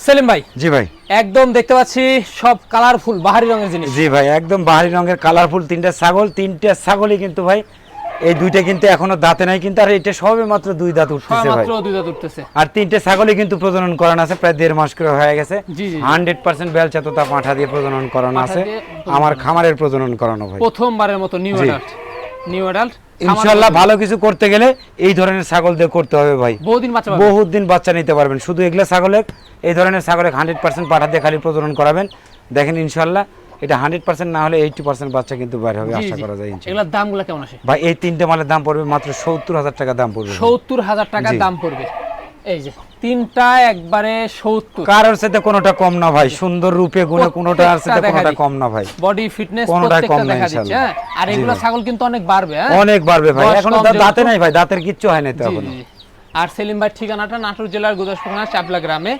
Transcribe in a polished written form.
সেলিম ভাই, জি ভাই, একদম দেখতে পাচ্ছি সব কালারফুল বাহারি রঙের জিনিস। জি ভাই, একদম বাহারি রঙের কালারফুল তিনটা ছাগলই কিন্তু ভাই, এই দুইটা কিন্তু এখনো দাঁতে নাই কিন্তু, আর এটা সবে মাত্র 2 দাঁত উঠতেছে ভাই। মাত্র 2 দাঁত উঠতেছে। আর তিনটে ছাগলই কিন্তু প্রজনন করানো আছে, প্রায় 1.5 মাস করে হয়ে গেছে। জি জি 100% বেলচা তোতা পাঁঠা দিয়ে প্রজনন করানো পাঠা আছে, দিয়ে আমার খামারের প্রজনন করানো ভাই। প্রথমবারের মতো নিউ অ্যাডাল্ট ইনশাআল্লাহ ভালো কিছু করতে গেলে এই ধরনের ছাগল দিয়ে করতে হবে ভাই। বহুত দিন বাচ্চা নিতে পারবেন। শুধু এগুলা ছাগলের, এই ধরনের ছাগলের 100% পাঠা দিয়ে খালি প্রজনন করাবেন, দেখেন ইনশাআল্লাহ এটা 100% না হলে 80% বাচ্চা কিন্তু বাইরে হবে, আশা করা যায় ইনশাআল্লাহ। এগুলোর দামগুলো কেমন আসে ভাই? এই তিনটে মালের দাম পড়বে মাত্র 70,000 টাকা দাম পড়বে। 70,000 টাকা দাম পড়বে। এই যে তিনটা একবারে 70, কারোর সাথে কোনোটা কম না ভাই, সুন্দর রূপে গুণে কোনোটা আর সাথে কোনোটা কম না ভাই, বডি ফিটনেস কোনোটা কম প্রত্যেকটা না দেখা দিচ্ছে। ইনশাআল্লাহ। আর এগুলা ছাগল কিন্তু অনেক বাড়বে, অনেক বাড়বে ভাই, এখনো দাঁতে নাই ভাই, দাঁতের কিচ্ছু হয় না তো এখনো। আর সেলিম ভাই ঠিকানাটা নাটোর জেলার গুদাসপুর থানা চাপলা গ্রামে।